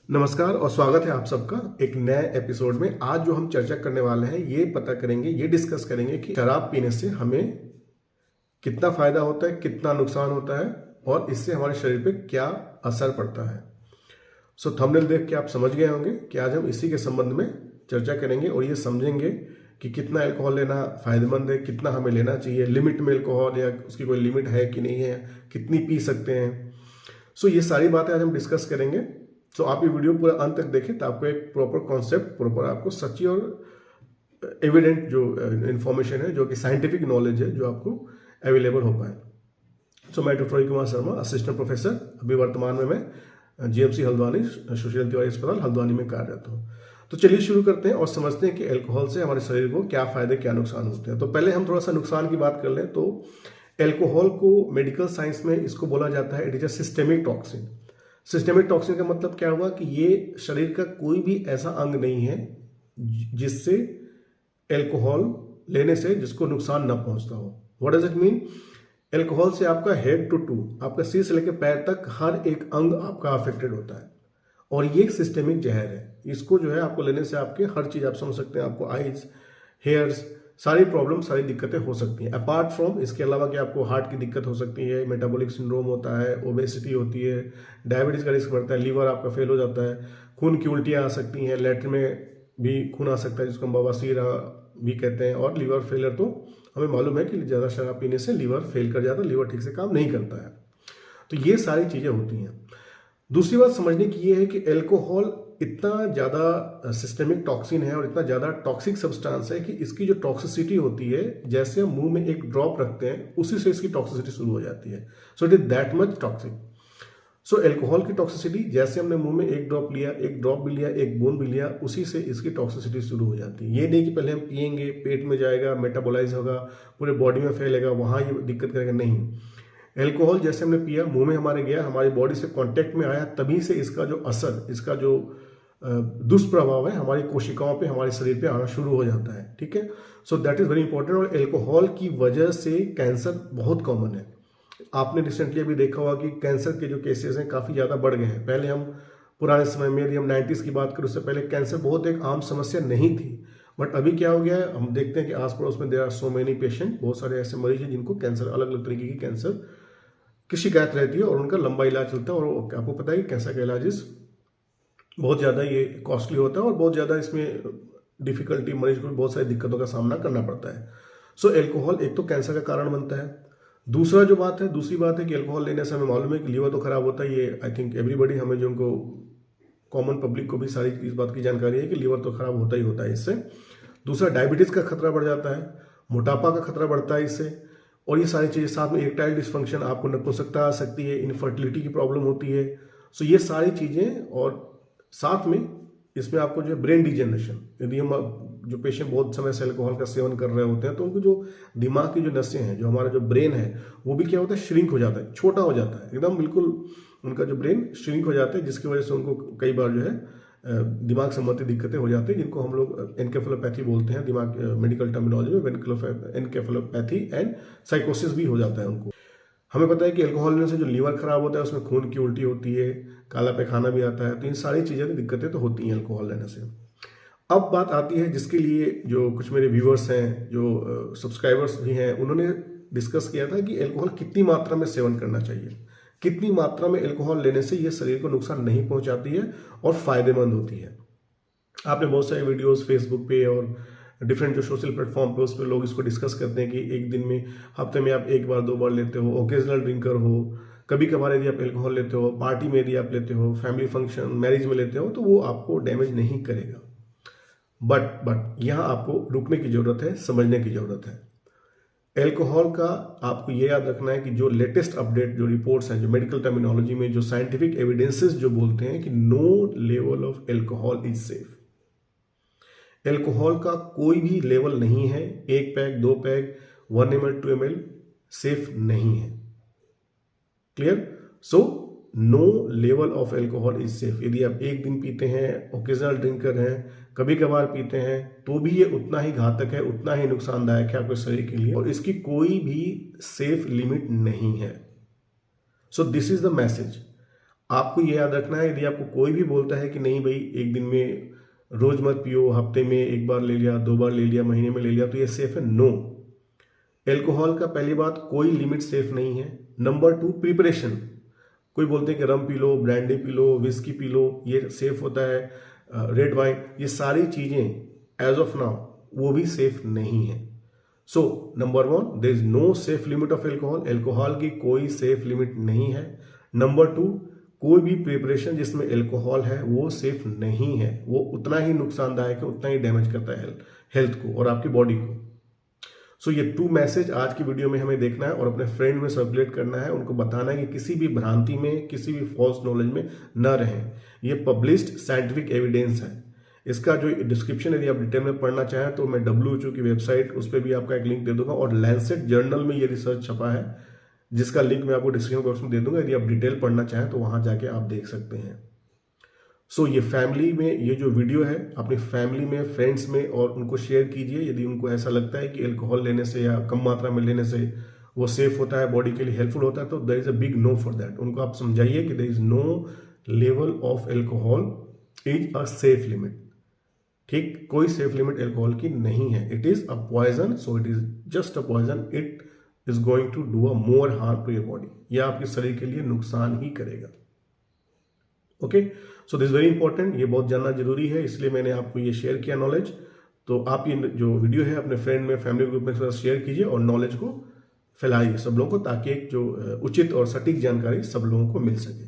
नमस्कार और स्वागत है आप सबका एक नए एपिसोड में। आज जो हम चर्चा करने वाले हैं ये पता करेंगे, ये डिस्कस करेंगे कि शराब पीने से हमें कितना फायदा होता है, कितना नुकसान होता है और इससे हमारे शरीर पे क्या असर पड़ता है। सो थंबनेल देख के आप समझ गए होंगे कि आज हम इसी के संबंध में चर्चा करेंगे और ये समझेंगे कि कितना अल्कोहल लेना फायदेमंद है, कितना हमें लेना चाहिए, लिमिट में अल्कोहल या उसकी कोई लिमिट है कि नहीं है, कितनी पी सकते हैं। सो ये सारी बातें आज हम डिस्कस करेंगे। तो आप ये वीडियो पूरा अंत तक देखें तो आपको एक प्रॉपर कॉन्सेप्ट, प्रॉपर आपको सच्ची और एविडेंट जो इन्फॉर्मेशन है, जो कि साइंटिफिक नॉलेज है, जो आपको अवेलेबल हो पाए। सो मैं doctor Ravi Kumar Sharma, assistant professor, अभी वर्तमान में मैं जीएमसी हल्द्वानी, सुशील तिवारी अस्पताल हल्द्वानी में कार्यरत हूँ। तो चलिए शुरू करते हैं और समझते हैं कि अल्कोहल से हमारे शरीर को क्या फायदे, क्या नुकसान होते हैं। तो पहले हम थोड़ा सा नुकसान की बात कर लें तो अल्कोहल को मेडिकल साइंस में इसको बोला जाता है it is a systemic toxin. Systemic toxin का मतलब क्या हुआ कि ये शरीर का कोई भी ऐसा अंग नहीं है जिससे अल्कोहल लेने से जिसको नुकसान न पहुंचता हो। What does it mean? Alcohol से आपका हेड टू टू, आपका सिर से लेकर पैर तक हर एक अंग आपका अफेक्टेड होता है और ये एक सिस्टेमिक जहर है। इसको जो है आपको लेने से आपके हर चीज आप समझ सकते हैं, आपको आइज, हेयर्स, सारी प्रॉब्लम, सारी दिक्कतें हो सकती हैं। अपार्ट फ्रॉम इसके अलावा कि आपको हार्ट की दिक्कत हो सकती है, मेटाबॉलिक सिंड्रोम होता है, ओबेसिटी होती है, डायबिटीज का रिस्क बढ़ता है, लीवर आपका फेल हो जाता है, खून की उल्टियाँ आ सकती हैं, लैट्रिन में भी खून आ सकता है जिसको हम बवासीर भी कहते हैं। और लीवर फेलियर तो हमें मालूम है कि ज़्यादा शराब पीने से लीवर फेल कर जाता है, लीवर ठीक से काम नहीं करता है। तो ये सारी चीज़ें होती हैं। दूसरी बात समझने की ये है कि अल्कोहल इतना ज़्यादा सिस्टेमिक टॉक्सिन है और इतना ज़्यादा टॉक्सिक सब्सटेंस है कि इसकी जो टॉक्सिसिटी होती है, जैसे हम मुंह में एक ड्रॉप रखते हैं उसी से इसकी टॉक्सिसिटी शुरू हो जाती है। सो it is that much toxic. So alcohol की टॉक्सिसिटी जैसे हमने मुंह में एक ड्रॉप लिया, एक ड्रॉप भी लिया, एक बूंद भी लिया, उसी से इसकी टॉक्सिसिटी शुरू हो जाती है। ये नहीं कि पहले हम पियेंगे, पेट में जाएगा, मेटाबोलाइज होगा, पूरे बॉडी में फैलेगा, वहाँ ये दिक्कत करेगा, नहीं। अल्कोहल जैसे हमने पिया, मुंह में हमारे गया, हमारी बॉडी से कांटेक्ट में आया, तभी से इसका जो असर, इसका जो दुष्प्रभाव है हमारी कोशिकाओं पे, हमारे शरीर पे आना शुरू हो जाता है। ठीक है, so that is very important. और अल्कोहल की वजह से कैंसर बहुत कॉमन है। आपने रिसेंटली अभी देखा होगा कि कैंसर के जो केसेस हैं काफ़ी ज़्यादा बढ़ गए हैं। पहले हम पुराने समय में, यदि हम 90s की बात करें, उससे पहले कैंसर बहुत एक आम समस्या नहीं थी। बट अभी क्या हो गया है, हम देखते हैं कि आस पड़ोस में there are so many patient, बहुत सारे ऐसे मरीज हैं जिनको कैंसर, अलग अलग तरीके की कैंसर की शिकायत रहती है और उनका लंबा इलाज चलता है। और आपको पता है कि कैंसर का इलाज बहुत ज़्यादा ये कॉस्टली होता है और बहुत ज़्यादा इसमें डिफिकल्टी, मरीज को बहुत सारी दिक्कतों का सामना करना पड़ता है। सो अल्कोहल एक तो कैंसर का कारण बनता है। दूसरी बात है कि अल्कोहल लेने से हमें मालूम है कि लीवर तो खराब होता है। ये आई थिंक एवरीबडी, हमें जो उनको कॉमन पब्लिक को भी सारी इस बात की जानकारी है कि लीवर तो खराब होता ही होता है इससे। दूसरा, डायबिटीज़ का खतरा बढ़ जाता है, मोटापा का खतरा बढ़ता है इससे। और ये सारी चीज़ें, साथ में इरेक्टाइल डिस्फंक्शन, आपको नपुंसकता आ सकती है, इनफर्टिलिटी की प्रॉब्लम होती है। सो ये सारी चीज़ें, और साथ में इसमें आपको जो है ब्रेन डिजेनरेशन, यदि हम जो पेशेंट बहुत समय से अल्कोहल का सेवन कर रहे होते हैं तो उनको जो दिमाग की जो नसें हैं, जो हमारा जो ब्रेन है, वो भी क्या होता है, श्रिंक हो जाता है, छोटा हो जाता है एकदम, बिल्कुल उनका जो ब्रेन श्रिंक हो जाता है, जिसकी वजह से उनको कई बार जो है दिमाग संबंधी दिक्कतें हो जाती है, जिनको हम लोग एनकेफेलोपैथी बोलते हैं दिमाग मेडिकल टर्मिनोलॉजी में। एनकेफेलोपैथी एंड साइकोसिस भी हो जाता है उनको। हमें पता है कि अल्कोहल लेने से जो लीवर खराब होता है, उसमें खून की उल्टी होती है, काला पैखाना भी आता है। तो इन सारी चीज़ें, दिक्कतें तो होती हैं अल्कोहल लेने से। अब बात आती है जिसके लिए जो कुछ मेरे व्यूअर्स हैं, जो सब्सक्राइबर्स भी हैं, उन्होंने डिस्कस किया था कि अल्कोहल कितनी मात्रा में सेवन करना चाहिए, कितनी मात्रा में अल्कोहल लेने से ये शरीर को नुकसान नहीं पहुंचाती है और फायदेमंद होती है। आपने बहुत सारे वीडियोस फेसबुक पे और डिफरेंट जो सोशल प्लेटफॉर्म पे, उस पर लोग इसको डिस्कस करते हैं कि एक दिन में, हफ्ते में आप एक बार, दो बार लेते हो, ओकेजनल ड्रिंकर हो, कभी कभार यदि आप अल्कोहल लेते हो, पार्टी में यदि आप लेते हो, फैमिली फंक्शन, मैरिज में लेते हो, तो वो आपको डैमेज नहीं करेगा। बट यहाँ आपको रुकने की जरूरत है, समझने की जरूरत है। अल्कोहल का आपको ये याद रखना है कि जो लेटेस्ट अपडेट, जो रिपोर्ट्स हैं, जो मेडिकल टर्मिनोलॉजी में जो साइंटिफिक एविडेंसेस जो बोलते हैं कि no level of alcohol is safe. Alcohol का कोई भी लेवल नहीं है, 1 pack, 2 pack, 1 ml, 2 ml safe नहीं है। Clear? So no level of alcohol is safe. यदि आप एक दिन पीते हैं, ओकेजनल ड्रिंकर हैं, कभी कभार पीते हैं, तो भी ये उतना ही घातक है, उतना ही नुकसानदायक है आपके शरीर के लिए, और इसकी कोई भी सेफ लिमिट नहीं है। So this is the message. आपको ये याद रखना है, यदि आपको कोई भी बोलता है कि नहीं भाई एक दिन में रोज मत पियो, हफ्ते में एक बार ले लिया, 2 बार ले लिया, महीने में ले लिया, तो ये सेफ है? नो। एल्कोहल का पहली बात कोई लिमिट सेफ नहीं है। नंबर 2 प्रिपरेशन, कोई बोलते हैं कि रम P low, brandy P low, whisky P low, ये सेफ होता है, रेड वाइन, ये सारी चीजें एज ऑफ नाउ वो भी सेफ नहीं है। So number 1 there is no safe limit of alcohol, alcohol की कोई सेफ लिमिट नहीं है। नंबर 2 कोई भी प्रिपरेशन जिसमें एल्कोहल है वो सेफ नहीं है, वो उतना ही नुकसानदायक है, उतना ही डैमेज करता है हेल्थ को और आपकी बॉडी को। सो ये 2 मैसेज आज की वीडियो में हमें देखना है और अपने फ्रेंड में सर्कुलेट करना है, उनको बताना है कि किसी भी भ्रांति में, किसी भी फॉल्स नॉलेज में न रहें। ये पब्लिश्ड साइंटिफिक एविडेंस है। इसका जो डिस्क्रिप्शन यदि आप डिटेल में पढ़ना चाहें तो मैं WHO की वेबसाइट, उस पर भी आपका एक लिंक दे दूंगा, और लैंसेट जर्नल में ये रिसर्च छपा है जिसका लिंक मैं आपको डिस्क्रिप्शन बॉक्स में दे दूंगा। यदि आप डिटेल पढ़ना चाहें तो वहां जाके आप देख सकते हैं। सो ये फैमिली में ये जो वीडियो है अपनी फैमिली में, फ्रेंड्स में और उनको शेयर कीजिए यदि उनको ऐसा लगता है कि एल्कोहल लेने से या कम मात्रा में लेने से वो सेफ होता है, बॉडी के लिए हेल्पफुल होता है, तो there is a big no for that. उनको आप समझाइए कि there is no level of alcohol is a safe limit. ठीक, कोई सेफ लिमिट एल्कोहल की नहीं है। It is a poison, so it is just a poison, it is going to do a more harm to your body. यह आपके शरीर के लिए नुकसान ही करेगा। Okay, so this very important, ये बहुत जानना जरूरी है, इसलिए मैंने आपको ये शेयर किया नॉलेज। तो आप ये जो वीडियो है अपने फ्रेंड में, फैमिली ग्रुप में शेयर कीजिए और नॉलेज को फैलाइए सब लोगों को, ताकि एक जो उचित और सटीक जानकारी सब लोगों को मिल सके।